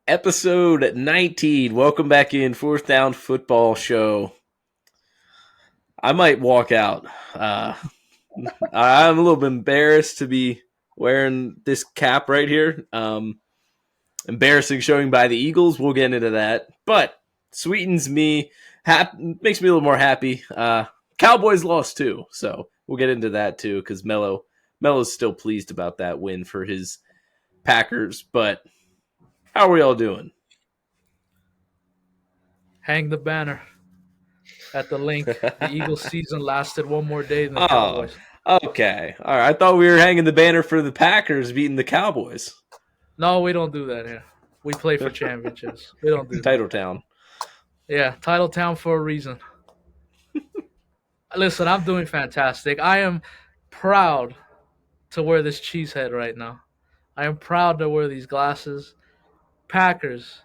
Episode 19. Welcome back in Fourth Down Football Show. I might walk out. I'm a little bit embarrassed to be wearing this cap right here. Embarrassing showing by the Eagles. We'll get into that. But sweetens me, makes me a little more happy. Cowboys lost too, so we'll get into that too because Melo's still pleased about that win for his Packers. But how are we all doing? Hang the banner at the link. The Eagles season lasted one more day than the Oh, Cowboys. okay. All right. I thought we were hanging the banner for the Packers beating the Cowboys. No, we don't do that here. We play for championships. We don't do that. Title Town. Yeah, Title Town for a reason. Listen, I'm doing fantastic. I am proud to wear this cheese head right now. I am proud to wear these glasses. Packers,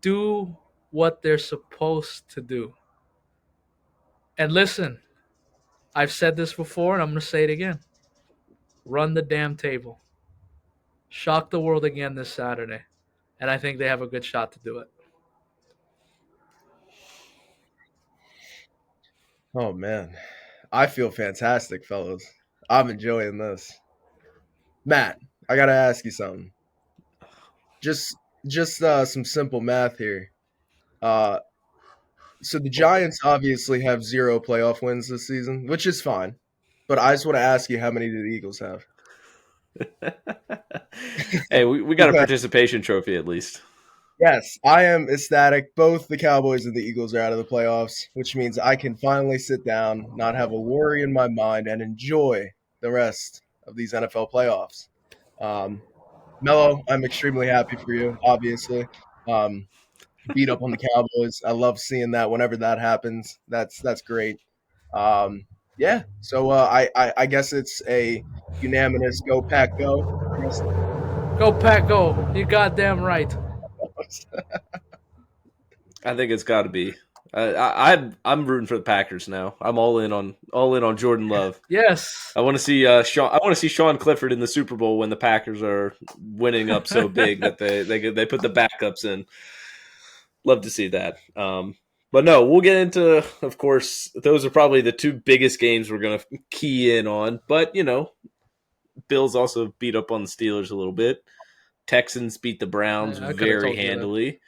do what they're supposed to do. And listen, I've said this before and I'm going to say it again. Run the damn table. Shock the world again this Saturday. And I think they have a good shot to do it. Oh man, I feel fantastic, fellas. I'm enjoying this. Matt, I gotta ask you something. Just some simple math here. Uh, so the Giants obviously have 0 playoff wins this season, which is fine. But I just want to ask you, how many do the Eagles have? Hey, we got a participation trophy at least. Yes, I am ecstatic. Both the Cowboys and the Eagles are out of the playoffs, which means I can finally sit down, not have a worry in my mind, and enjoy the rest of these NFL playoffs. Melo, I'm extremely happy for you, obviously. Beat up on the Cowboys. I love seeing that whenever that happens. That's great. Yeah, so I guess it's a unanimous go Pack go. Go, Pack, go. You goddamn right. I think it's got to be. I'm rooting for the Packers now. I'm all in on Jordan Love. Yes. I want to see Sean. I want to see Sean Clifford in the Super Bowl when the Packers are winning up so big that they put the backups in. Love to see that. But no, we'll get into. Of course, those are probably the two biggest games we're going to key in on. But Bills also beat up on the Steelers a little bit. Texans beat the Browns very handily.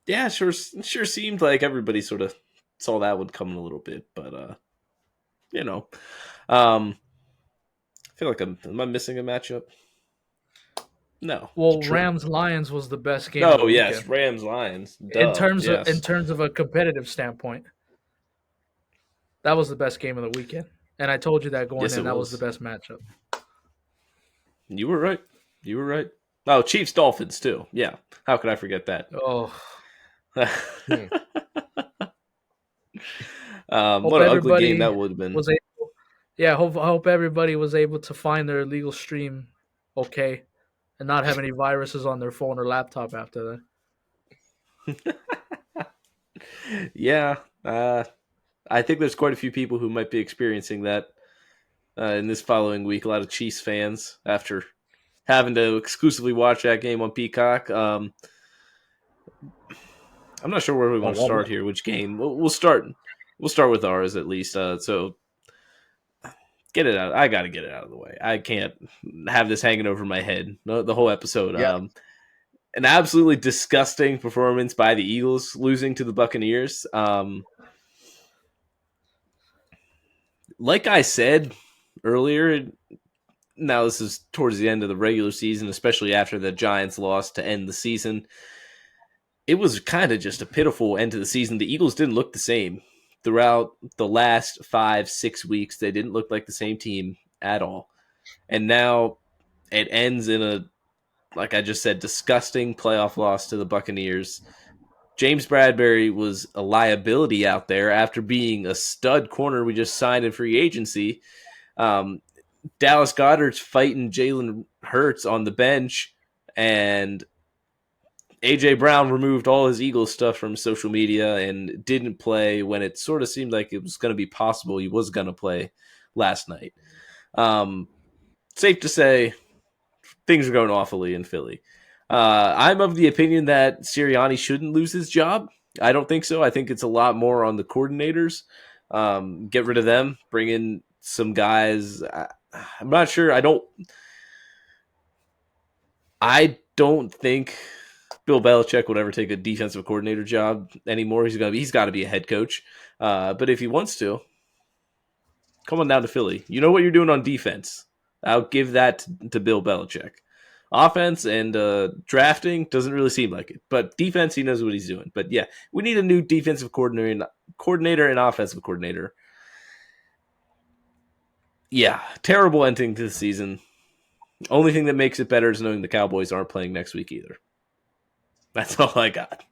Yeah, sure seemed like everybody sort of saw that one coming a little bit, but I feel like am I missing a matchup? No. Well, Rams Lions was the best game. Oh yes, Rams Lions. In terms of a competitive standpoint, that was the best game of the weekend, and I told you that going in. That was the best matchup. You were right. Oh, Chiefs Dolphins too. Yeah, how could I forget that? Oh. What an ugly game that would have been. I hope everybody was able to find their illegal stream okay and not have any viruses on their phone or laptop after that. Yeah. I think there's quite a few people who might be experiencing that in this following week. A lot of Chiefs fans after having to exclusively watch that game on Peacock. I'm not sure where we want to start here. Which game? We'll start with ours at least. So get it out. I got to get it out of the way. I can't have this hanging over my head the whole episode. Yeah. An absolutely disgusting performance by the Eagles, losing to the Buccaneers. Like I said earlier, now this is towards the end of the regular season, especially after the Giants lost to end the season. It was kind of just a pitiful end to the season. The Eagles didn't look the same throughout the last 5-6 weeks. They didn't look like the same team at all. And now it ends in a, like I just said, disgusting playoff loss to the Buccaneers. James Bradbury was a liability out there after being a stud corner we just signed in free agency. Dallas Goedert's fighting Jalen Hurts on the bench, and A.J. Brown removed all his Eagles stuff from social media and didn't play when it sort of seemed like it was going to be possible he was going to play last night. Safe to say, things are going awfully in Philly. I'm of the opinion that Sirianni shouldn't lose his job. I don't think so. I think it's a lot more on the coordinators. Get rid of them, bring in some guys. I'm not sure. I don't think Bill Belichick would ever take a defensive coordinator job anymore. He's got to be a head coach. But if he wants to, come on down to Philly. You know what you're doing on defense. I'll give that to Bill Belichick. Offense and drafting doesn't really seem like it, but defense, he knows what he's doing. But yeah, we need a new defensive coordinator and offensive coordinator. Yeah, terrible ending to the season. Only thing that makes it better is knowing the Cowboys aren't playing next week either. That's all I got.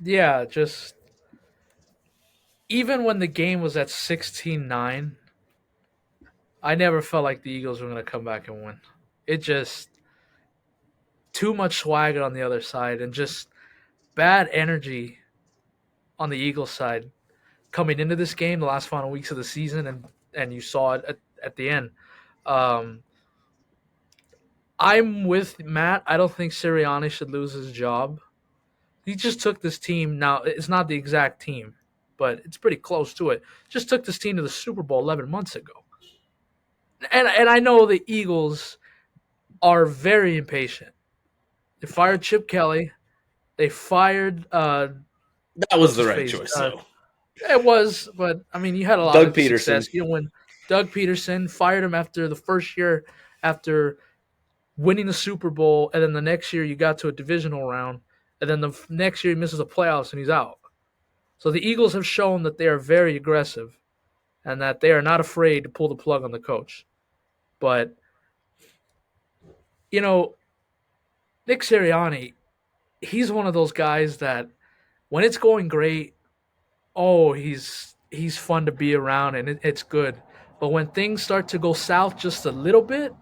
Yeah, just even when the game was at 16-9, I never felt like the Eagles were going to come back and win. It just too much swagger on the other side and just bad energy on the Eagles side coming into this game, the last final weeks of the season, and you saw it at the end. Um, I'm with Matt. I don't think Sirianni should lose his job. He just took this team. Now it's not the exact team, but it's pretty close to it. Just took this team to the Super Bowl 11 months ago, and I know the Eagles are very impatient. They fired Chip Kelly. They fired That was what's the his right face? choice, though. It was, but I mean, you had a lot Doug of Peterson. success. You know, when Doug Peterson fired him after the first year, after winning the Super Bowl, and then the next year you got to a divisional round, and then the next year he misses the playoffs and he's out. So the Eagles have shown that they are very aggressive and that they are not afraid to pull the plug on the coach. But you know, Nick Sirianni, he's one of those guys that when it's going great, oh, he's fun to be around and it's good. But when things start to go south just a little bit,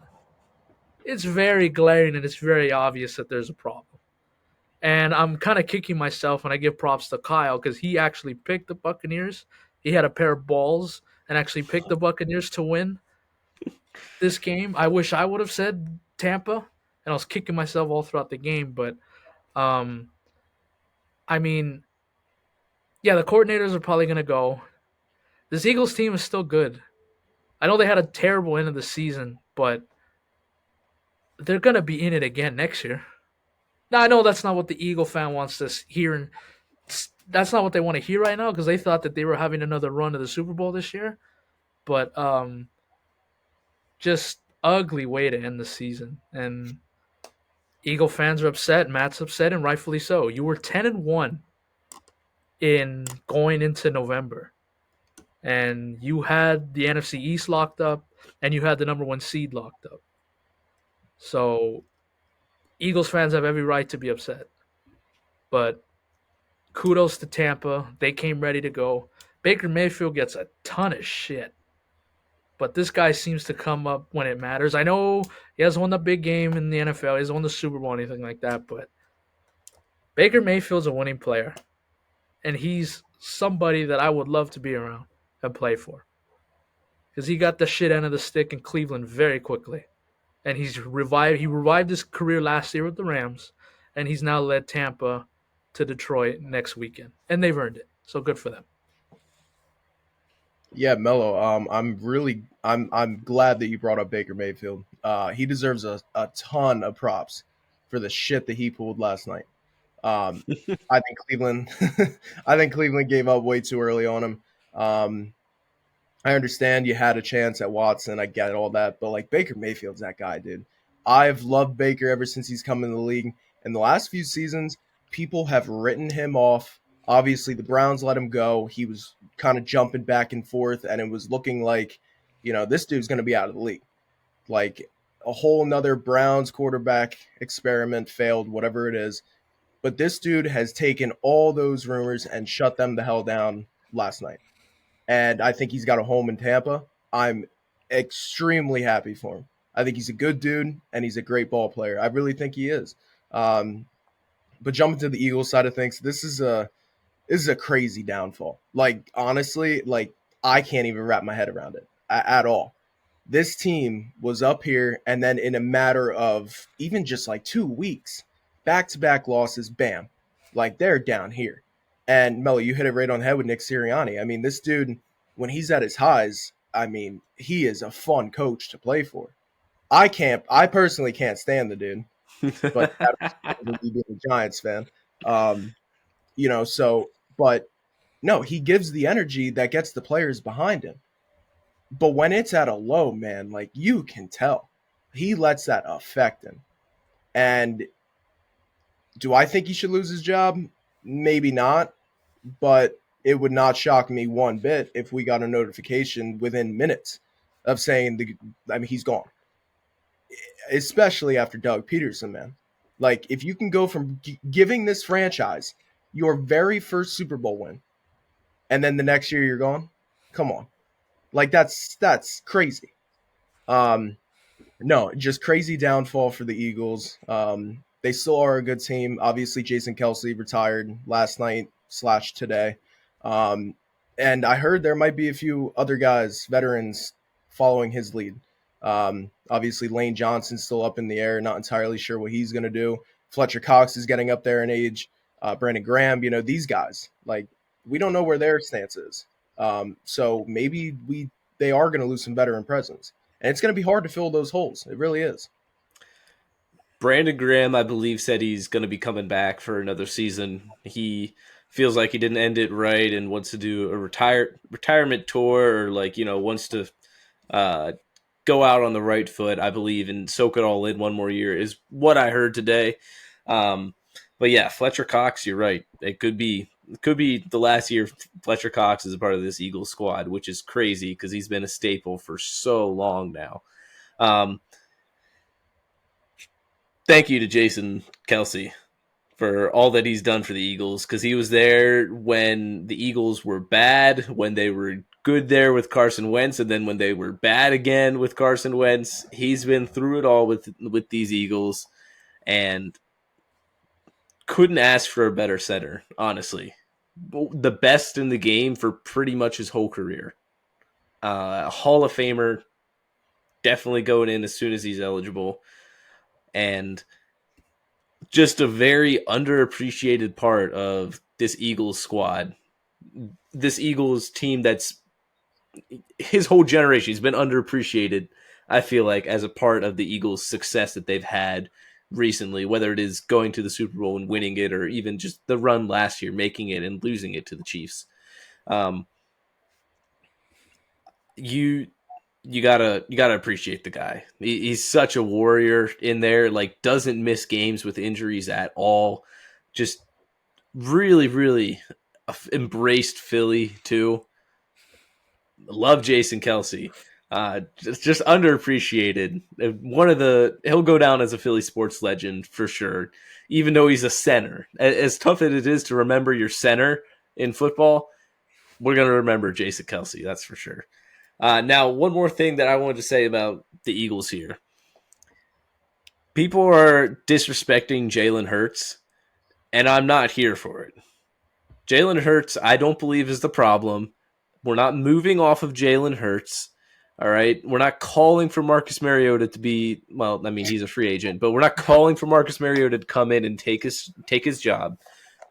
it's very glaring and it's very obvious that there's a problem. And I'm kind of kicking myself when I give props to Kyle because he actually picked the Buccaneers. He had a pair of balls and actually picked the Buccaneers to win this game. I wish I would have said Tampa, and I was kicking myself all throughout the game. But um, I mean, yeah, the coordinators are probably going to go. This Eagles team is still good. I know they had a terrible end of the season, but they're going to be in it again next year. Now, I know that's not what the Eagle fan wants to hear, and that's not what they want to hear right now because they thought that they were having another run to the Super Bowl this year. But just ugly way to end the season, and Eagle fans are upset. Matt's upset, and rightfully so. You were 10-1 in going into November, and you had the NFC East locked up, and you had the number one seed locked up. So Eagles fans have every right to be upset. But kudos to Tampa. They came ready to go. Baker Mayfield gets a ton of shit. But this guy seems to come up when it matters. I know he hasn't won the big game in the NFL. He hasn't won the Super Bowl or anything like that. But Baker Mayfield's a winning player. And he's somebody that I would love to be around and play for. Because he got the shit end of the stick in Cleveland very quickly. And he revived his career last year with the Rams. And he's now led Tampa to Detroit next weekend. And they've earned it. So good for them. Yeah, Melo. I'm glad that you brought up Baker Mayfield. He deserves a ton of props for the shit that he pulled last night. Um, I think Cleveland, I think Cleveland gave up way too early on him. I understand you had a chance at Watson. I get all that, but like Baker Mayfield's that guy, dude. I've loved Baker ever since he's come in the league. In the last few seasons, people have written him off. Obviously, the Browns let him go. He was kind of jumping back and forth, and it was looking like, this dude's going to be out of the league. Like a whole nother Browns quarterback experiment failed, whatever it is. But this dude has taken all those rumors and shut them the hell down last night. And I think he's got a home in Tampa. I'm extremely happy for him. I think he's a good dude and he's a great ball player. I really think he is. But jumping to the Eagles side of things, this is a crazy downfall. Like honestly, like I can't even wrap my head around it at all. this team was up here, and then in a matter of even just like 2 weeks, back to back losses, bam, like they're down here. And Melo, you hit it right on the head with Nick Sirianni. I mean, this dude, when he's at his highs, I mean, he is a fun coach to play for. I personally can't stand the dude, but that's me being a Giants fan. Um, but no, he gives the energy that gets the players behind him. But when it's at a low, man, like you can tell, he lets that affect him. And do I think he should lose his job? Maybe not, but it would not shock me one bit if we got a notification within minutes of saying he's gone. Especially after Doug Peterson, man. Like if you can go from giving this franchise your very first Super Bowl win, and then the next year you're gone, come on, like that's crazy. Um, No, just crazy downfall for the Eagles. They still are a good team. Obviously, Jason Kelsey retired last night / today. Um, and I heard there might be a few other guys, veterans, following his lead. Obviously, Lane Johnson's still up in the air, not entirely sure what he's going to do. Fletcher Cox is getting up there in age. Brandon Graham, these guys, like, we don't know where their stance is. So maybe they are going to lose some veteran presence. And it's going to be hard to fill those holes. It really is. Brandon Graham, I believe, said he's going to be coming back for another season. He feels like he didn't end it right and wants to do a retirement tour, or wants to uh, go out on the right foot, I believe, and soak it all in one more year is what I heard today. But yeah, Fletcher Cox, you're right. It could be the last year Fletcher Cox is a part of this Eagles squad, which is crazy because he's been a staple for so long now. Thank you to Jason Kelsey for all that he's done for the Eagles, because he was there when the Eagles were bad, when they were good there with Carson Wentz, and then when they were bad again with Carson Wentz. He's been through it all with these Eagles, and couldn't ask for a better center, honestly. The best in the game for pretty much his whole career. A Hall of Famer, definitely going in as soon as he's eligible. And just a very underappreciated part of this Eagles squad. This Eagles team that's his whole generation. He's been underappreciated, I feel like, as a part of the Eagles' success that they've had recently, whether it is going to the Super Bowl and winning it, or even just the run last year, making it and losing it to the Chiefs. You gotta appreciate the guy. He's such a warrior in there. Like, doesn't miss games with injuries at all. Just really, really embraced Philly too. Love Jason Kelsey. Just underappreciated. He'll go down as a Philly sports legend for sure. Even though he's a center, as tough as it is to remember your center in football, we're gonna remember Jason Kelsey. That's for sure. Now, one more thing that I wanted to say about the Eagles here. People are disrespecting Jalen Hurts, and I'm not here for it. Jalen Hurts, I don't believe, is the problem. We're not moving off of Jalen Hurts. All right. We're not calling for Marcus Mariota to be, well, I mean, he's a free agent, but we're not calling for Marcus Mariota to come in and take his job.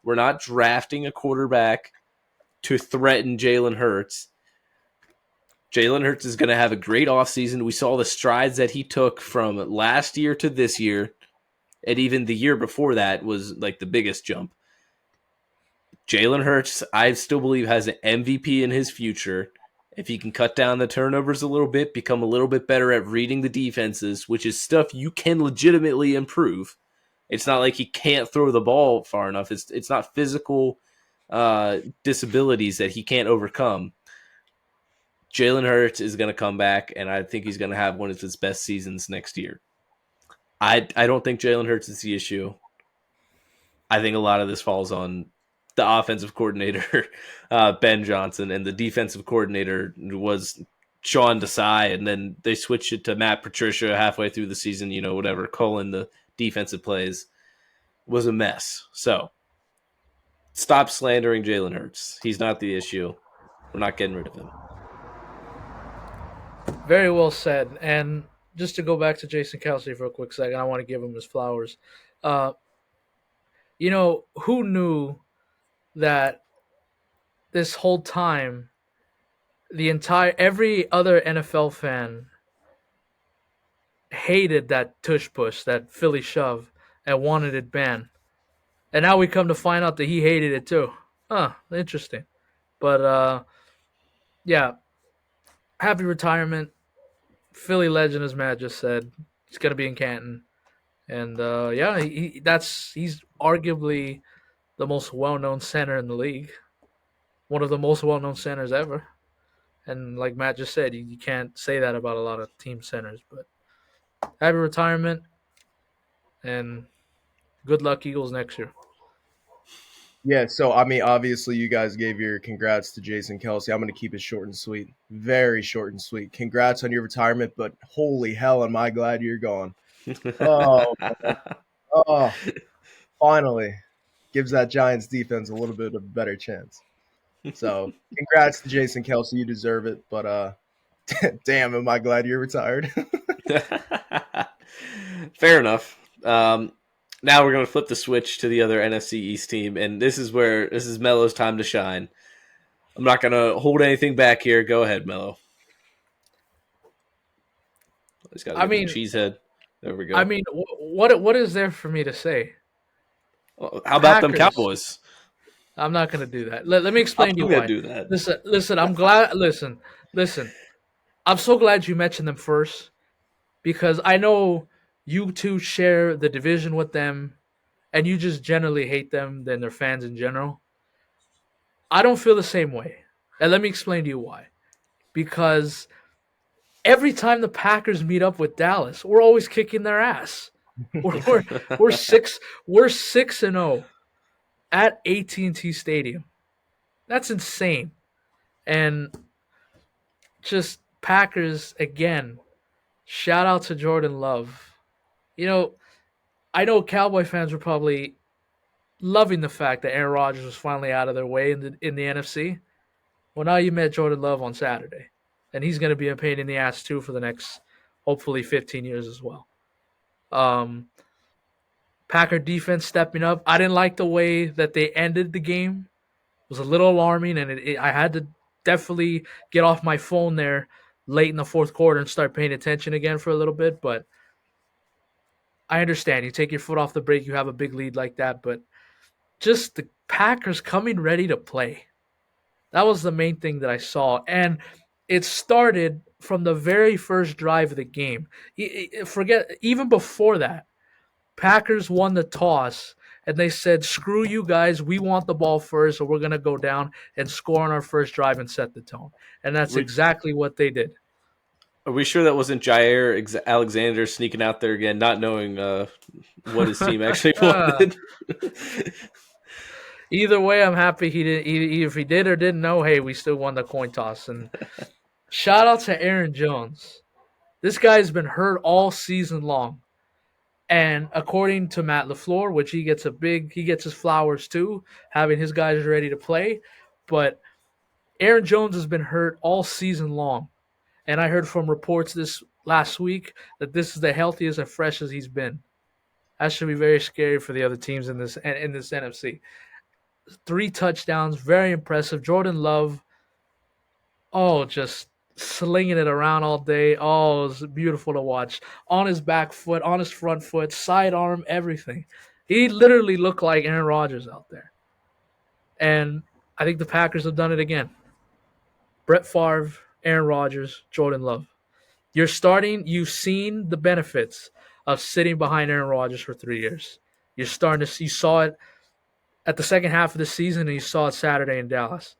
We're not drafting a quarterback to threaten Jalen Hurts. Jalen Hurts is going to have a great offseason. We saw the strides that he took from last year to this year, and even the year before that was like the biggest jump. Jalen Hurts, I still believe, has an MVP in his future. If he can cut down the turnovers a little bit, become a little bit better at reading the defenses, which is stuff you can legitimately improve. It's not like he can't throw the ball far enough. It's not physical disabilities that he can't overcome. Jalen Hurts is going to come back, and I think he's going to have one of his best seasons next year. I don't think Jalen Hurts is the issue. I think a lot of this falls on the offensive coordinator, Ben Johnson, and the defensive coordinator was Sean Desai, and then they switched it to Matt Patricia halfway through the season, whatever, calling the defensive plays. It was a mess. So stop slandering Jalen Hurts. He's not the issue. We're not getting rid of him. Very well said. And just to go back to Jason Kelsey for a quick second, I want to give him his flowers. Uh, who knew that this whole time, every other NFL fan hated that tush push, that Philly shove, and wanted it banned. And now we come to find out that he hated it too. Huh, interesting. But yeah, happy retirement. Philly legend, as Matt just said. He's gonna be in Canton. And yeah, he's arguably the most well-known center in the league, one of the most well-known centers ever. And like Matt just said, you can't say that about a lot of team centers. But happy retirement and good luck Eagles next year. Yeah, so I mean, obviously, you guys gave your congrats to Jason Kelsey. I'm going to keep it short and sweet, very short and sweet. Congrats on your retirement, but holy hell, am I glad you're gone. Oh, oh, finally gives that Giants defense a little bit of a better chance. So, congrats to Jason Kelsey. You deserve it, but damn, am I glad you're retired. Fair enough. Now we're going to flip the switch to the other NFC East team, and this is Melo's time to shine. I'm not going to hold anything back here. Go ahead, Melo. He's got to I get the mean, cheese head. There we go. I mean, what is there for me to say? Well, how about them Packers. Cowboys? I'm not going to do that. Let me explain to you I'm going why. to do that. Listen. I'm glad. Listen. I'm so glad you mentioned them first because I know you two share the division with them, and you just generally hate them than their fans in general. I don't feel the same way, and let me explain to you why. Because every time the Packers meet up with Dallas, we're always kicking their ass. We're we're, we're six we're 6-0 at AT&T Stadium. That's insane. And just Packers again. Shout out to Jordan Love. You know, I know Cowboy fans were probably loving the fact that Aaron Rodgers was finally out of their way in the NFC. Well, now you met Jordan Love on Saturday, and he's going to be a pain in the ass too for the next, hopefully, 15 years as well. Um, Packer defense stepping up. I didn't like the way that they ended the game. It was a little alarming, and I had to definitely get off my phone there late in the fourth quarter and start paying attention again for a little bit. But I understand you take your foot off the brake, you have a big lead like that, but just the Packers coming ready to play. That was the main thing that I saw. And it started from the very first drive of the game. Forget, even before that, Packers won the toss and they said, screw you guys. We want the ball first, or we're going to go down and score on our first drive and set the tone. And that's exactly what they did. Are we sure that wasn't Jair Alexander sneaking out there again, not knowing what his team actually wanted? Either way, I'm happy he did. Either if he did or didn't know, hey, we still won the coin toss. And shout out to Aaron Jones. This guy's been hurt all season long, and according to Matt LaFleur, which he gets his flowers too, having his guys ready to play. But Aaron Jones has been hurt all season long, and I heard from reports this last week that this is the healthiest and fresh as he's been. That should be very scary for the other teams in this NFC. 3 touchdowns, very impressive. Jordan Love, just slinging it around all day. Oh, it was beautiful to watch. On his back foot, on his front foot, sidearm, everything. He literally looked like Aaron Rodgers out there. And I think the Packers have done it again. Brett Favre, Aaron Rodgers, Jordan Love. You've seen the benefits of sitting behind Aaron Rodgers for 3 years. You saw it at the second half of the season, and you saw it Saturday in Dallas.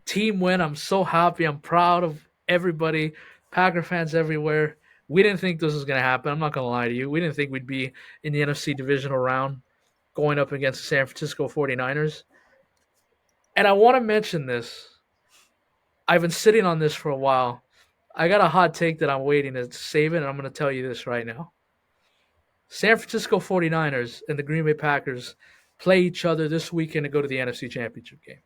Team win. I'm so happy. I'm proud of everybody, Packer fans everywhere. We didn't think this was going to happen. I'm not going to lie to you. We didn't think we'd be in the NFC Divisional Round going up against the San Francisco 49ers. And I want to mention this. I've been sitting on this for a while. I got a hot take that I'm waiting to save it, and I'm going to tell you this right now. San Francisco 49ers and the Green Bay Packers play each other this weekend to go to the NFC Championship game.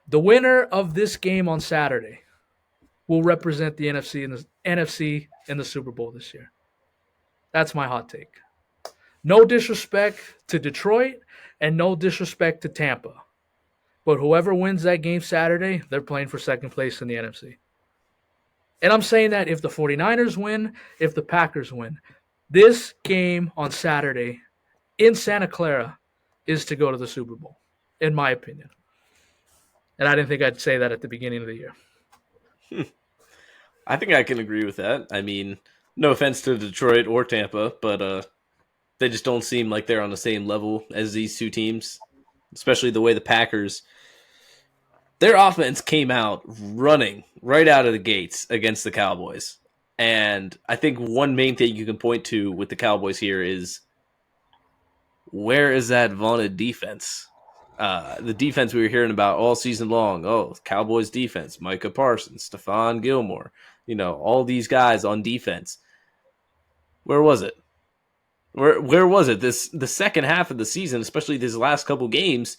The winner of this game on Saturday will represent the NFC in the Super Bowl this year. That's my hot take. No disrespect to Detroit and no disrespect to Tampa. But whoever wins that game Saturday, they're playing for second place in the NFC. And I'm saying that if the 49ers win, if the Packers win, this game on Saturday in Santa Clara is to go to the Super Bowl, in my opinion. And I didn't think I'd say that at the beginning of the year. I think I can agree with that. I mean, no offense to Detroit or Tampa, but they just don't seem like they're on the same level as these two teams, especially the way the Packers. Their offense came out running right out of the gates against the Cowboys. And I think one main thing you can point to with the Cowboys here is where is that vaunted defense? The defense we were hearing about all season long. Oh, Cowboys defense, Micah Parsons, Stephon Gilmore, all these guys on defense. Where was it? Where was it? The second half of the season, especially these last couple games,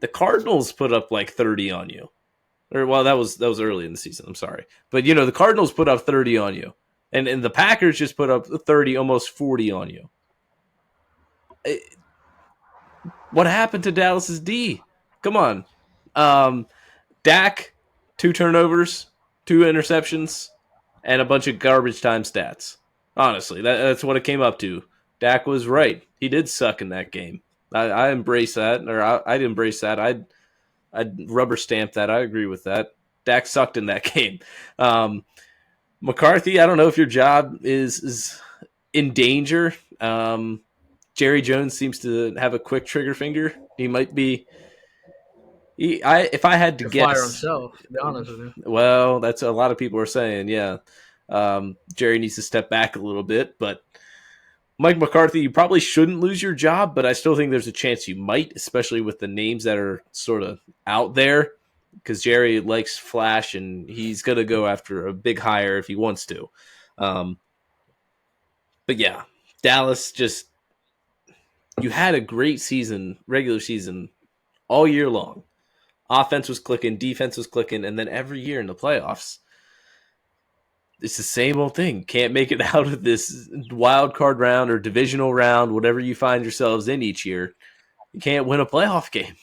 the Cardinals put up like 30 on you. Or well, that was early in the season. I'm sorry. But the Cardinals put up 30 on you. And the Packers just put up 30, almost 40 on you. What happened to Dallas's D? Come on. Dak, 2 turnovers, 2 interceptions, and a bunch of garbage time stats. Honestly, that's what it came up to. Dak was right. He did suck in that game. I embrace that, or I'd embrace that. I'd rubber stamp that. I agree with that. Dak sucked in that game. McCarthy, I don't know if your job is in danger. Jerry Jones seems to have a quick trigger finger. He might be. If I had to He'll guess, fire himself. To be honest with you. well, that's a lot of people are saying. Yeah, Jerry needs to step back a little bit, but Mike McCarthy, you probably shouldn't lose your job, but I still think there's a chance you might, especially with the names that are sort of out there, because Jerry likes flash and he's going to go after a big hire if he wants to. But yeah, Dallas just, you had a great season, regular season, all year long. Offense was clicking, defense was clicking, and then every year in the playoffs, it's the same old thing. Can't make it out of this wild card round or divisional round, whatever you find yourselves in each year. You can't win a playoff game.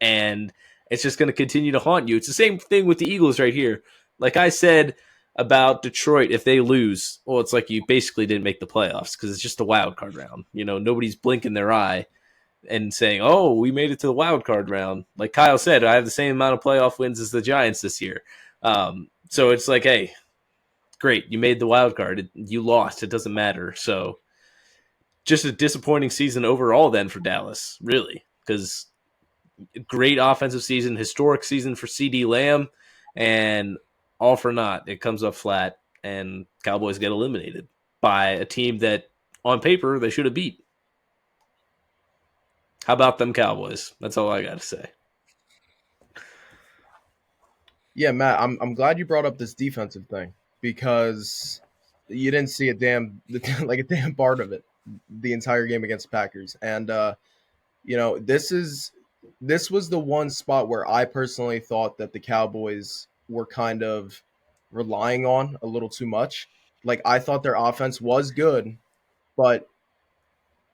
And it's just going to continue to haunt you. It's the same thing with the Eagles right here. Like I said about Detroit, if they lose, well, it's like you basically didn't make the playoffs because it's just a wild card round. Nobody's blinking their eye and saying, oh, we made it to the wild card round. Like Kyle said, I have the same amount of playoff wins as the Giants this year. So it's like, hey, great, you made the wild card. You lost. It doesn't matter. So just a disappointing season overall then for Dallas, really, because great offensive season, historic season for CD Lamb, and all for naught. It comes up flat, and Cowboys get eliminated by a team that, on paper, they should have beat. How about them Cowboys? That's all I got to say. Yeah, Matt, I'm glad you brought up this defensive thing because you didn't see a damn part of it the entire game against the Packers. And this was the one spot where I personally thought that the Cowboys were kind of relying on a little too much. Like I thought their offense was good, but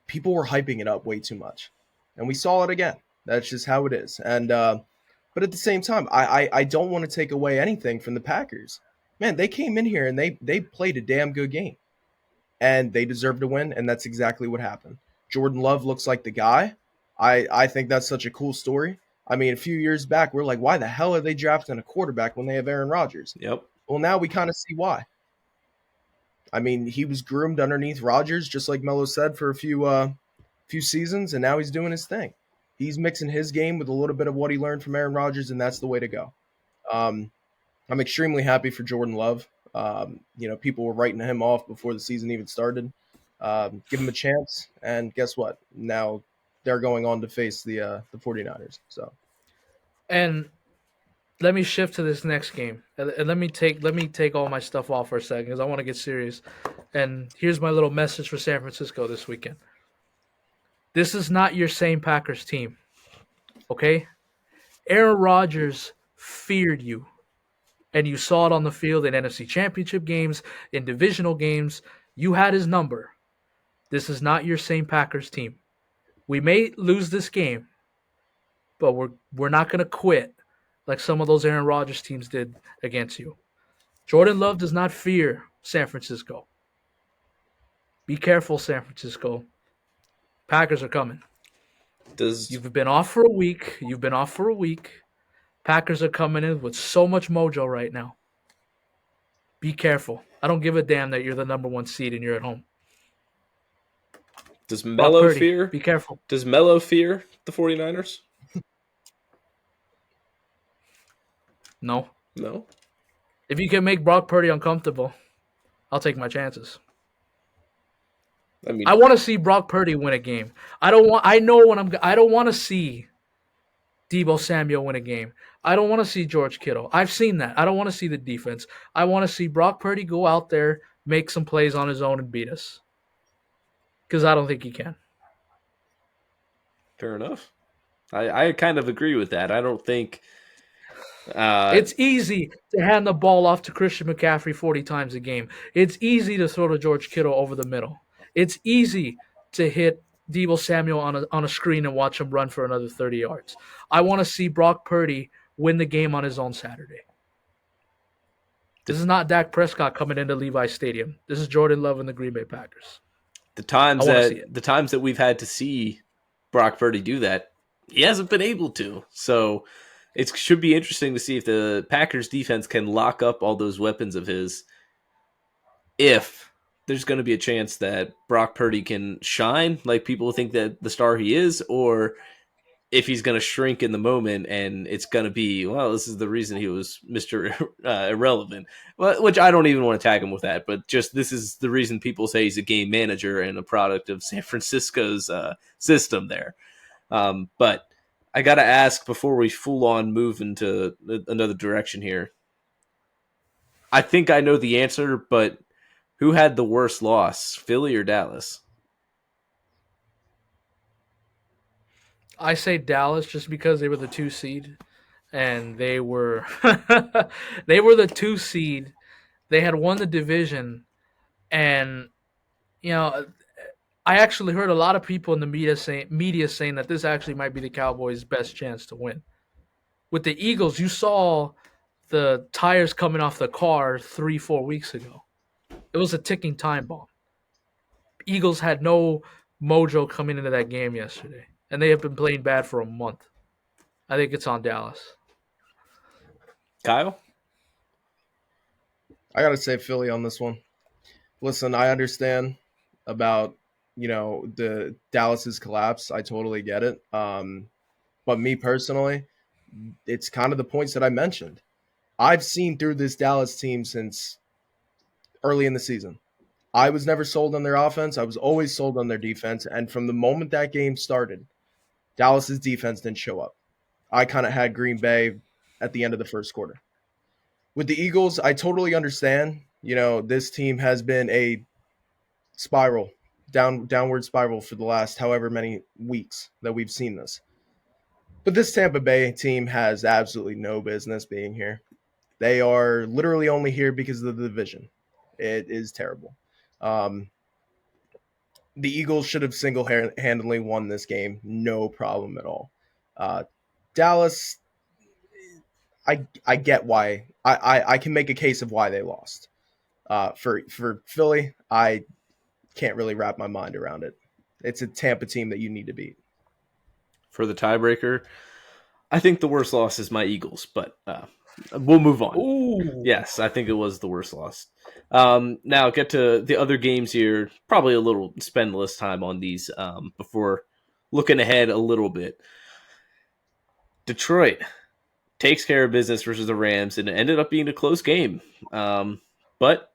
people were hyping it up way too much. And we saw it again. That's just how it is. And but at the same time, I don't want to take away anything from the Packers. Man, they came in here and they played a damn good game. And they deserved to win, and that's exactly what happened. Jordan Love looks like the guy. I think that's such a cool story. I mean, a few years back, we're like, why the hell are they drafting a quarterback when they have Aaron Rodgers? Yep. Well, now we kind of see why. I mean, he was groomed underneath Rodgers, just like Melo said, for a few seasons, and now he's doing his thing. He's mixing his game with a little bit of what he learned from Aaron Rodgers, and that's the way to go. I'm extremely happy for Jordan Love. People were writing him off before the season even started. Give him a chance, and guess what? Now they're going on to face the 49ers. So, and let me shift to this next game, and let me take all my stuff off for a second because I want to get serious. And here's my little message for San Francisco this weekend. This is not your same Packers team, okay? Aaron Rodgers feared you, and you saw it on the field in NFC Championship games, in divisional games. You had his number. This is not your same Packers team. We may lose this game, but we're not going to quit like some of those Aaron Rodgers teams did against you. Jordan Love does not fear San Francisco. Be careful, San Francisco. Packers are coming. Does You've been off for a week. You've been off for a week. Packers are coming in with so much mojo right now. Be careful. I don't give a damn that you're the number one seed and you're at home. does Brock Melo Purdy, fear? be careful. Does Melo fear the 49ers? No. No. If you can make Brock Purdy uncomfortable, I'll take my chances. I mean, I want to see Brock Purdy win a game. I don't want to see Debo Samuel win a game. I don't want to see George Kittle. I've seen that. I don't want to see the defense. I want to see Brock Purdy go out there, make some plays on his own, and beat us. Because I don't think he can. fair enough. I kind of agree with that. I don't think It's easy to hand the ball off to Christian McCaffrey 40 times a game. It's easy to throw to George Kittle over the middle. It's easy to hit Debo Samuel on a screen and watch him run for another 30 yards. I want to see Brock Purdy win the game on his own Saturday. This is not Dak Prescott coming into Levi Stadium. This is Jordan Love and the Green Bay Packers. the I times want to see that it. the times that we've had to see Brock Purdy do that, he hasn't been able to. So it should be interesting to see if the Packers defense can lock up all those weapons of his. If there's going to be a chance that Brock Purdy can shine like people think that the star he is, or if he's going to shrink in the moment and it's going to be, well, this is the reason he was Mr. Irrelevant, which I don't even want to tag him with that, but just this is the reason people say he's a game manager and a product of San Francisco's system there. But I got to ask before we full on move into another direction here. I think I know the answer, but who had the worst loss, Philly or Dallas? I say Dallas just because they were the 2 seed and they were they were the 2 seed. They had won the division, and you know, I actually heard a lot of people in the media saying that this actually might be the Cowboys' best chance to win. With the Eagles, you saw the tires coming off the car 3-4 weeks ago. It was a ticking time bomb. Eagles had no mojo coming into that game yesterday, and they have been playing bad for a month. I think it's on Dallas. Kyle? I gotta say Philly on this one. Listen, I understand about the Dallas's collapse. I totally get it. But me personally, it's kind of the points that I mentioned. I've seen through this Dallas team since early in the season. I was never sold on their offense. I was always sold on their defense. And from the moment that game started, Dallas's defense didn't show up. I kind of had Green Bay at the end of the first quarter. With the Eagles, I totally understand. This team has been a spiral, downward spiral for the last however many weeks that we've seen this. But this Tampa Bay team has absolutely no business being here. They are literally only here because of the division. It is terrible. Um, the Eagles should have single-handedly won this game, no problem at all. Dallas, I get why. I can make a case of why they lost. For Philly, I can't really wrap my mind around it. It's a Tampa team that you need to beat. For the tiebreaker, I think the worst loss is my Eagles, but we'll move on. Ooh. Yes, I think it was the worst loss. Now get to the other games here. Probably a little spend less time on these before looking ahead a little bit. Detroit takes care of business versus the Rams, and it ended up being a close game. But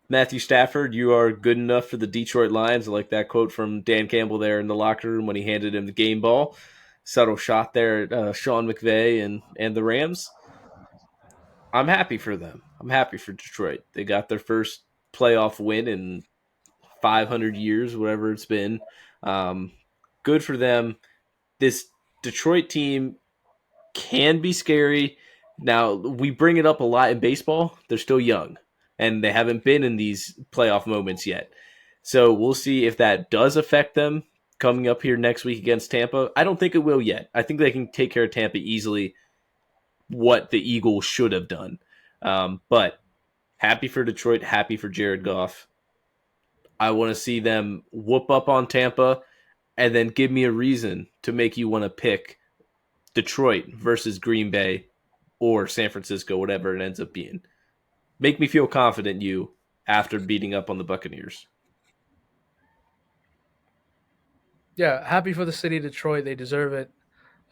Matthew Stafford, you are good enough for the Detroit Lions. I like that quote from Dan Campbell there in the locker room when he handed him the game ball. Subtle shot there at Sean McVay and the Rams. I'm happy for them. I'm happy for Detroit. They got their first playoff win in 500 years, whatever it's been. Good for them. This Detroit team, can be scary. Now, we bring it up a lot in baseball. They're still young, and they haven't been in these playoff moments yet. So we'll see if that does affect them coming up here next week against Tampa. I don't think it will yet. I think they can take care of Tampa easily, what the Eagles should have done. But happy for Detroit, happy for Jared Goff. I want to see them whoop up on Tampa and then give me a reason to make you want to pick Detroit versus Green Bay or San Francisco, whatever it ends up being. Make me feel confident in you after beating up on the Buccaneers. Yeah, happy for the city of Detroit. They deserve it.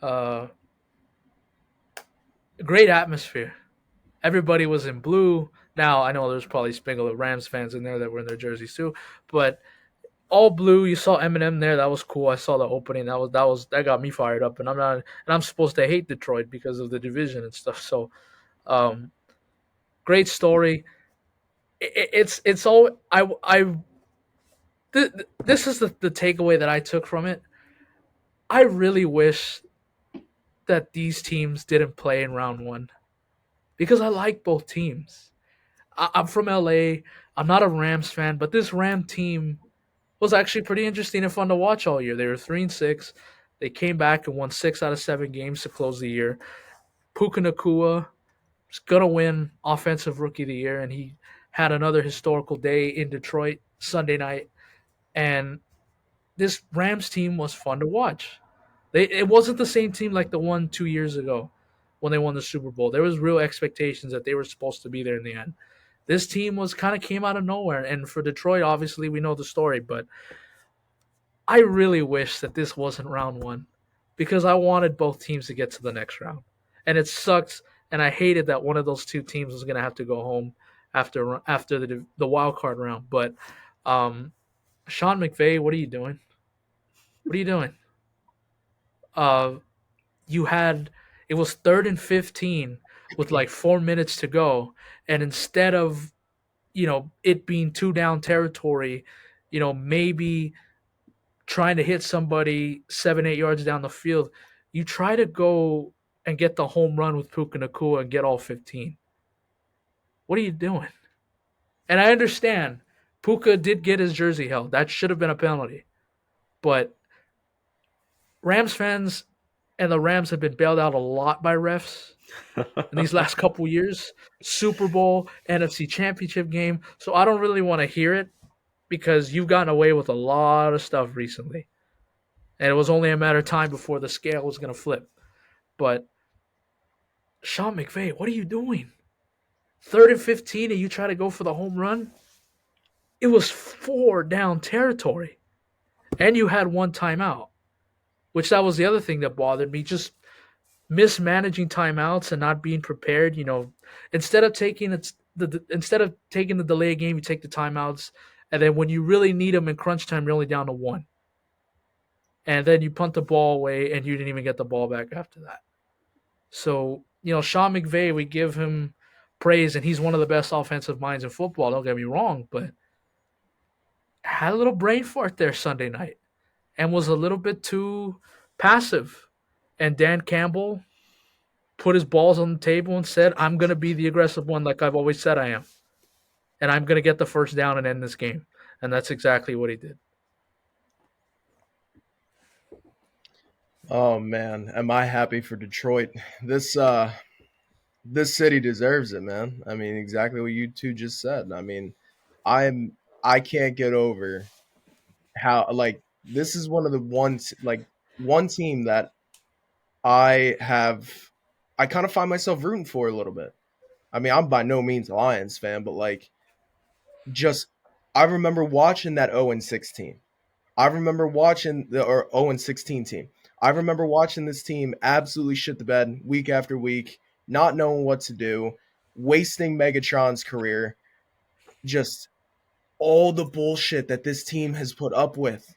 Uh, Great atmosphere. Everybody was in blue. Now I know there's probably sprinkle of Rams fans in there that were in their jerseys too, but all blue. You saw Eminem there. That was cool. I saw the opening. That got me fired up. And I'm supposed to hate Detroit because of the division and stuff. So, um, great story. It's all I. This is the takeaway that I took from it. I really wish that these teams didn't play in round one because I like both teams. I'm from LA. I'm not a Rams fan, but this Ram team was actually pretty interesting and fun to watch all year. They were 3-6. They came back and won 6 out of 7 games to close the year. Puka Nakua was gonna win Offensive Rookie of the Year, and he had another historical day in Detroit Sunday night. And this Rams team was fun to watch. It wasn't the same team like the one 2 years ago when they won the Super Bowl. There was real expectations that they were supposed to be there in the end. This team was kind of came out of nowhere, and for Detroit, obviously we know the story, but I really wish that this wasn't round one because I wanted both teams to get to the next round. And it sucks, and I hated that one of those two teams was going to have to go home after the wild card round. But Sean McVay, what are you doing? What are you doing? Uh, you had it was 3rd and 15 with like 4 minutes to go, and instead of it being two down territory, maybe trying to hit somebody 7-8 yards down the field, you try to go and get the home run with Puka Nakua and get all 15. What are you doing? And I understand Puka did get his jersey held. That should have been a penalty. But Rams fans and the Rams have been bailed out a lot by refs in these last couple years. Super Bowl, NFC Championship game. So I don't really want to hear it because you've gotten away with a lot of stuff recently. And it was only a matter of time before the scale was going to flip. But Sean McVay, what are you doing? 3rd and 15, and you try to go for the home run? It was 4 down territory. And you had one timeout, which that was the other thing that bothered me. Just mismanaging timeouts and not being prepared. Instead of taking the delay game, you take the timeouts, and then when you really need them in crunch time, you're only down to one. And then you punt the ball away, and you didn't even get the ball back after that. So, Sean McVay, we give him praise, and he's one of the best offensive minds in football. Don't get me wrong, but had a little brain fart there Sunday night and was a little bit too passive. And Dan Campbell put his balls on the table and said, I'm going to be the aggressive one like I've always said I am. And I'm going to get the first down and end this game. And that's exactly what he did. Oh man, am I happy for Detroit? This city deserves it, man. I mean, exactly what you two just said. I mean, I can't get over how like this is one of the ones like one team that I have I kind of find myself rooting for a little bit. I mean, I'm by no means a Lions fan, but like just I remember watching that 0-16. I remember watching the or 0-16 team. I remember watching this team absolutely shit the bed week after week, not knowing what to do, wasting Megatron's career, just all the bullshit that this team has put up with.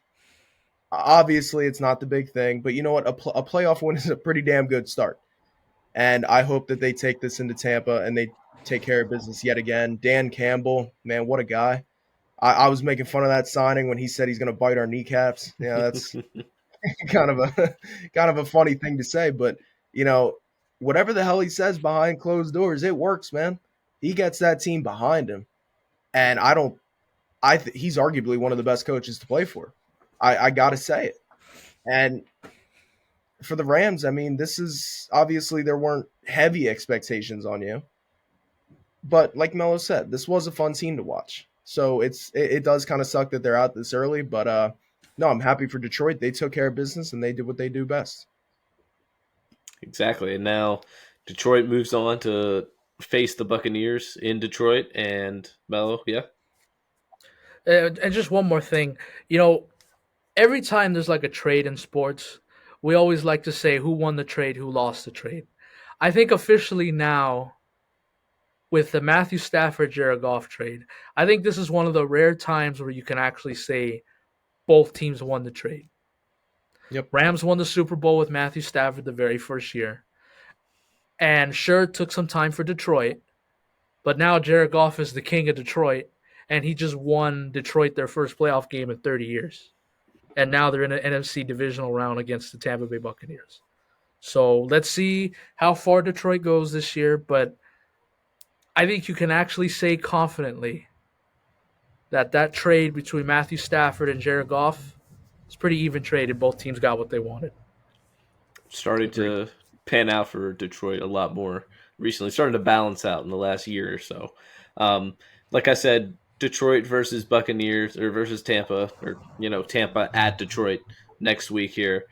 Obviously, it's not the big thing, but you know what? A playoff win is a pretty damn good start. And I hope that they take this into Tampa and they take care of business yet again. Dan Campbell, man, what a guy. I was making fun of that signing when he said he's going to bite our kneecaps. Yeah, that's kind of a funny thing to say, but you know, whatever the hell he says behind closed doors, it works, man. He gets that team behind him, and I don't. He's arguably one of the best coaches to play for. I gotta say it. And for the Rams, I mean, this is obviously there weren't heavy expectations on you, but like Melo said, this was a fun team to watch. So it does kind of suck that they're out this early, but no, I'm happy for Detroit. They took care of business and they did what they do best. Exactly. And now Detroit moves on to face the Buccaneers in Detroit and Melo, yeah. And just one more thing, you know, every time there's like a trade in sports, we always like to say who won the trade, who lost the trade. I think officially now, with the Matthew Stafford Jared Goff trade, I think this is one of the rare times where you can actually say both teams won the trade. Yep. Rams won the Super Bowl with Matthew Stafford the very first year. And sure, it took some time for Detroit, but now Jared Goff is the king of Detroit, and he just won Detroit their first playoff game in 30 years. And now they're in an NFC divisional round against the Tampa Bay Buccaneers. So let's see how far Detroit goes this year, but I think you can actually say confidently that that trade between Matthew Stafford and Jared Goff is pretty even trade, and both teams got what they wanted. Starting Agreed. to pan out for Detroit a lot more recently, starting to balance out in the last year or so. Like I said, Detroit versus Buccaneers or versus Tampa, or Tampa at Detroit next week here.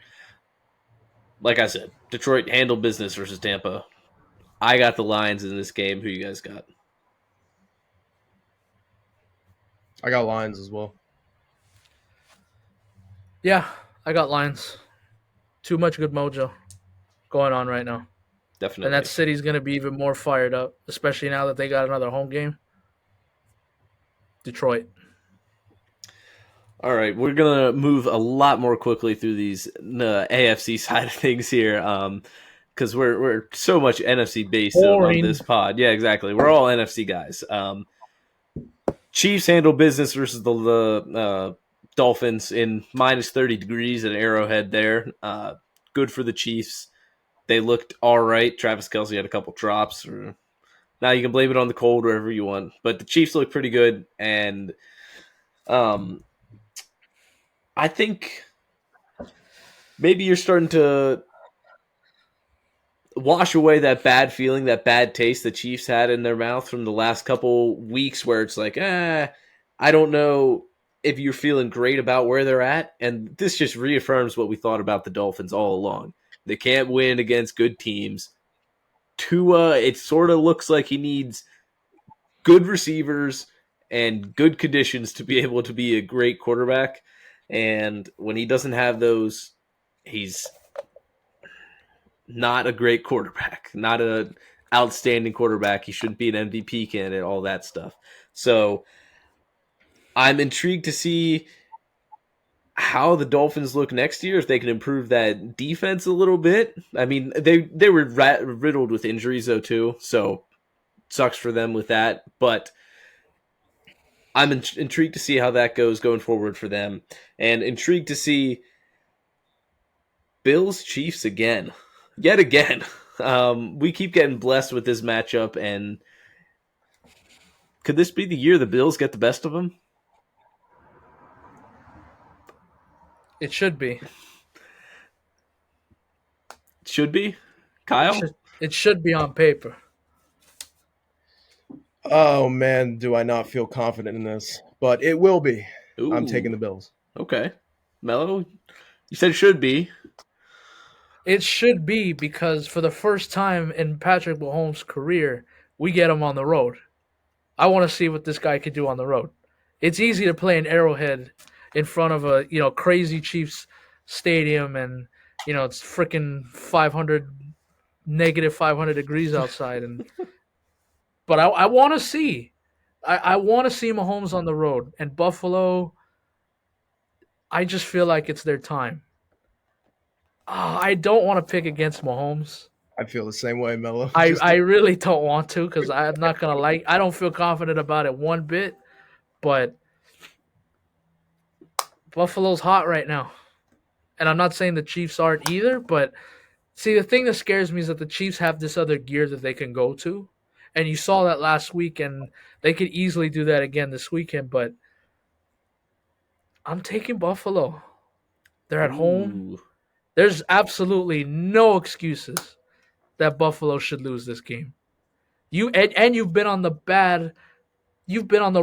Like I said, Detroit handled business versus Tampa. I got the Lions in this game. Who you guys got? I got Lions as well. Yeah, I got Lions. Too much good mojo going on right now. And that Definitely. city's going to be even more fired up, especially now that they got another home game. Detroit. All right, we're gonna move a lot more quickly through these AFC side of things here, because we're so much NFC based on Boring. this pod. Yeah, exactly. We're all NFC guys. Chiefs handle business versus the Dolphins in minus 30 degrees at Arrowhead. There, good for the Chiefs. They looked all right. Travis Kelce had a couple drops. Now you can blame it on the cold wherever you want, but the Chiefs look pretty good, and um, I think maybe you're starting to wash away that bad feeling, that bad taste the Chiefs had in their mouth from the last couple weeks where it's like, I don't know if you're feeling great about where they're at. And this just reaffirms what we thought about the Dolphins all along. They can't win against good teams. Tua, it sort of looks like he needs good receivers and good conditions to be able to be a great quarterback. And when he doesn't have those, he's not a great quarterback, not a outstanding quarterback. He shouldn't be an MVP candidate, all that stuff. So I'm intrigued to see how the Dolphins look next year, if they can improve that defense a little bit. I mean, they were riddled with injuries though too, so sucks for them with that. But I'm intrigued to see how that goes going forward for them, and intrigued to see Bills Chiefs again, yet again. We keep getting blessed with this matchup, and could this be the year the Bills get the best of them? It should be. Should be. It Kyle? should. It should be on paper. Oh man, do I not feel confident in this? But it will be. I'm taking Ooh, the Bills. okay. Melo, you said should be. It should be because for the first time in Patrick Mahomes' career, we get him on the road. I want to see what this guy could do on the road. It's easy to play an Arrowhead in front of a crazy Chiefs stadium, and it's freaking 500 negative 500 degrees outside, but I want to see. I want to see Mahomes on the road, and Buffalo. I just feel like it's their time. I don't want to pick against Mahomes. I feel the same way, Mello. I really don't want to because I'm not gonna like. I don't feel confident about it one bit. But Buffalo's hot right now, and I'm not saying the Chiefs aren't either. But See, the thing that scares me is that the Chiefs have this other gear that they can go to, and you saw that last week, and they could easily do that again this weekend. But I'm taking Buffalo. They're at home. Ooh. There's absolutely no excuses that Buffalo should lose this game. And you've been on the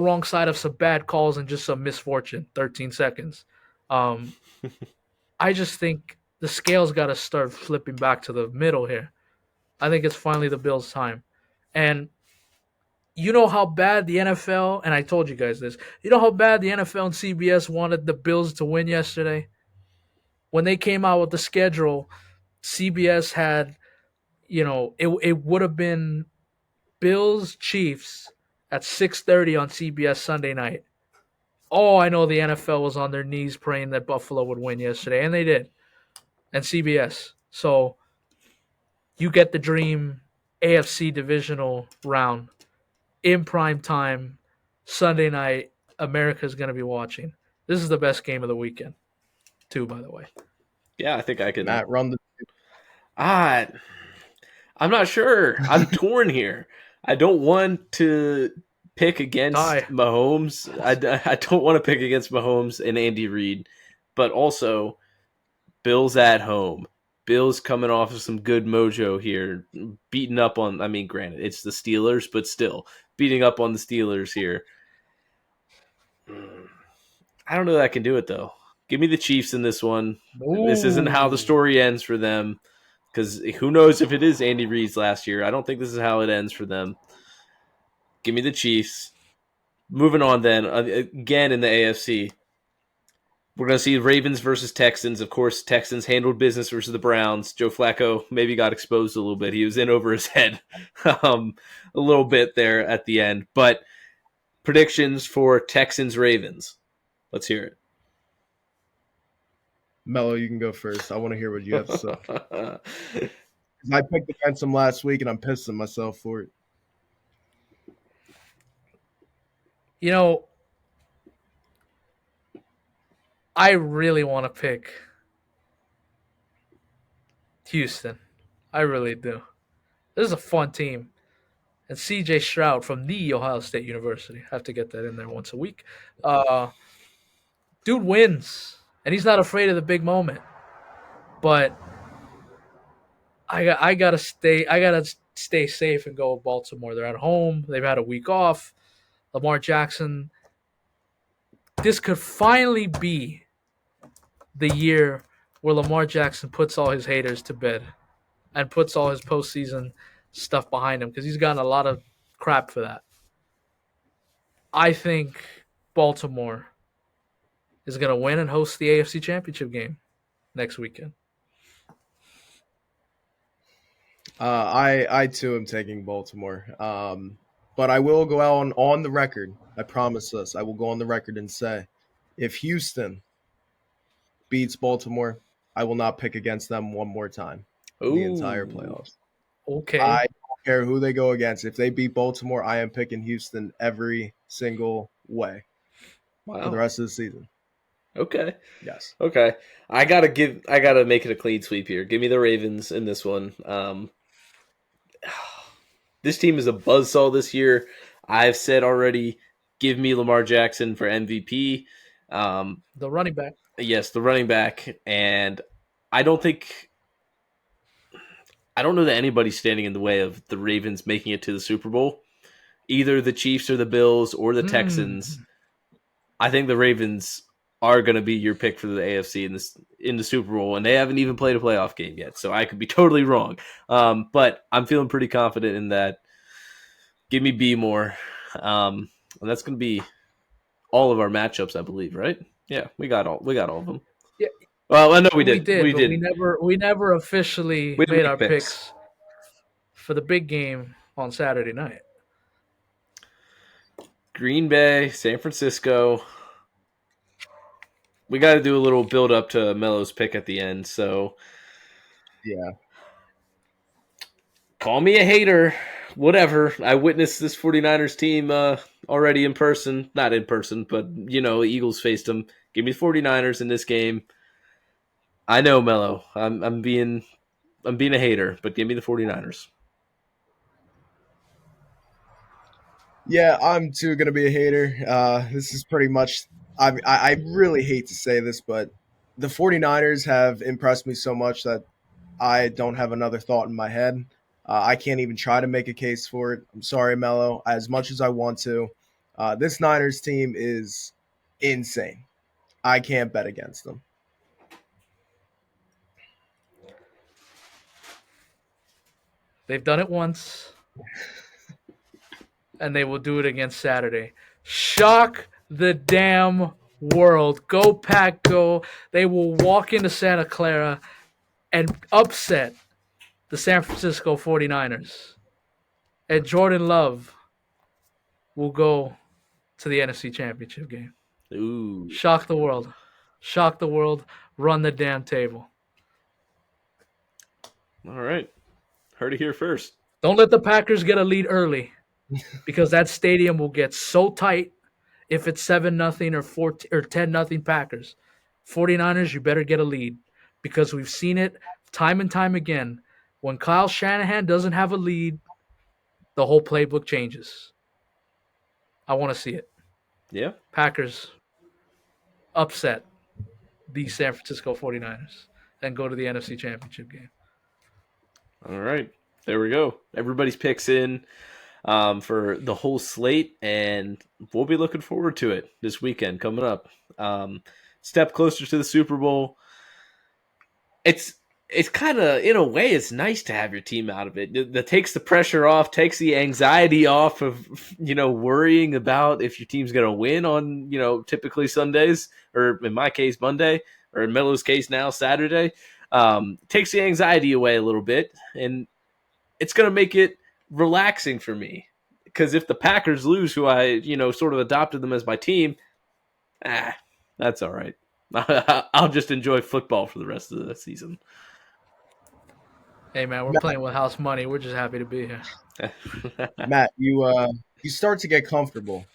wrong side of some bad calls and just some misfortune. 13 seconds. Um, I just think the scales got to start flipping back to the middle here. I think it's finally the Bills' time. And you know how bad the NFL, and I told you guys this, you know how bad the NFL and CBS wanted the Bills to win yesterday? When they came out with the schedule, CBS had, it would have been Bills Chiefs at 6:30 on CBS Sunday night. Oh, I know the NFL was on their knees praying that Buffalo would win yesterday, and they did. And CBS. So you get the dream AFC divisional round in prime time, Sunday night. America's going to be watching. This is the best game of the weekend, too, by the way. Yeah, I think I can. Matt, run the. Ah, I'm not sure. I'm torn here. I don't want to pick against Die. Mahomes. I don't want to pick against Mahomes and Andy Reid, but also Bills at home. Bills coming off of some good mojo here, beating up on. I mean, granted, it's the Steelers, but still beating up on the Steelers here. I don't know that I can do it though. Give me the Chiefs in this one. This isn't how the Ooh. story ends for them. Because who knows if it is Andy Reid's last year. I don't think this is how it ends for them. Give me the Chiefs. Moving on then, again in the AFC. We're going to see Ravens versus Texans. Of course, Texans handled business versus the Browns. Joe Flacco maybe got exposed a little bit. He was in over his head a little bit there at the end. But predictions for Texans-Ravens. Let's hear it. Melo, you can go first. I want to hear what you have to say. 'Cause I picked against him last week, and I'm pissing myself for it. You know, I really want to pick Houston. I really do. This is a fun team. And CJ Stroud from the Ohio State University. I have to get that in there once a week. Dude wins, and he's not afraid of the big moment. But I gotta stay safe and go with Baltimore. They're at home. They've had a week off. Lamar Jackson. This could finally be the year where Lamar Jackson puts all his haters to bed and puts all his postseason stuff behind him because he's gotten a lot of crap for that. I think Baltimore is going to win and host the AFC Championship game next weekend. I too am taking Baltimore. But I will go out on the record. I promise this. I will go on the record and say, if Houston beats Baltimore, I will not pick against them one more time in the entire playoffs. Okay. I don't care who they go against. If they beat Baltimore, I am picking Houston every single way for the rest of the season. Okay. Yes. Okay. I gotta make it a clean sweep here. Give me the Ravens in this one. This team is a buzzsaw this year. I've said already, give me Lamar Jackson for MVP. The running back. Yes, the running back. And I don't know that anybody's standing in the way of the Ravens making it to the Super Bowl. Either the Chiefs or the Bills or the Texans. I think the Ravens are going to be your pick for the AFC in the Super Bowl, and they haven't even played a playoff game yet, so I could be totally wrong. But I'm feeling pretty confident in that. Give me B more, and that's going to be all of our matchups, I believe, right? Yeah, we got all of them. Yeah. Well, I know we did. We did. We never officially made our picks for the big game on Saturday night. Green Bay, San Francisco. We got to do a little build up to Melo's pick at the end. So, yeah, call me a hater, whatever. I witnessed this 49ers team already in person. Not in person, but, the Eagles faced them. Give me 49ers in this game. I know, Melo. I'm being I'm being a hater, but give me the 49ers. Yeah, I'm too gonna be a hater. This is pretty much. I really hate to say this, but the 49ers have impressed me so much that I don't have another thought in my head. I can't even try to make a case for it. I'm sorry, Melo. As much as I want to, this Niners team is insane. I can't bet against them. They've done it once, and they will do it again Saturday. Shock the damn world. Go, Pack, go. They will walk into Santa Clara and upset the San Francisco 49ers. And Jordan Love will go to the NFC Championship game. Ooh. Shock the world. Shock the world. Run the damn table. All right. Heard it here first. Don't let the Packers get a lead early because that stadium will get so tight if it's 7-0 or 14 or 10-0 Packers. 49ers, you better get a lead because we've seen it time and time again. When Kyle Shanahan doesn't have a lead, the whole playbook changes. I want to see it. Yeah. Packers upset the San Francisco 49ers and go to the NFC Championship game. All right. There we go. Everybody's picks in for the whole slate, and we'll be looking forward to it this weekend coming up. Step closer to the Super Bowl. It's kind of, in a way, it's nice to have your team out of it. That takes the pressure off, takes the anxiety off of, worrying about if your team's going to win on, typically Sundays, or in my case, Monday, or in Melo's case now, Saturday. Takes the anxiety away a little bit, and it's going to make it relaxing for me. Because if the Packers lose, who I, sort of adopted them as my team, that's all right. I'll just enjoy football for the rest of the season. Hey, man, we're playing with house money. We're just happy to be here. Matt, you start to get comfortable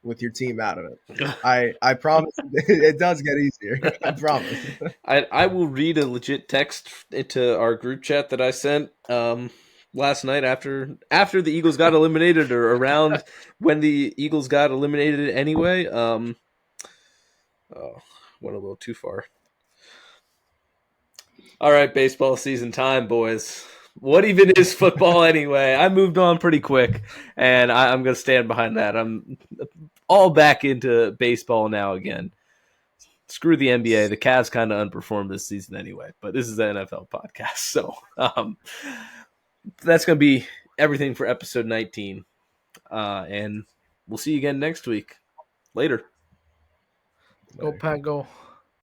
with your team out of it. I promise it does get easier. I promise. I will read a legit text into our group chat that I sent last night after the Eagles got eliminated, or around when the Eagles got eliminated anyway. Went a little too far. All right, baseball season time, boys. What even is football anyway? I moved on pretty quick, and I'm going to stand behind that. I'm all back into baseball now again. Screw the NBA. The Cavs kind of underperformed this season anyway, but this is an NFL podcast. So that's going to be everything for episode 19. And we'll see you again next week. Later. Go, Pack, go.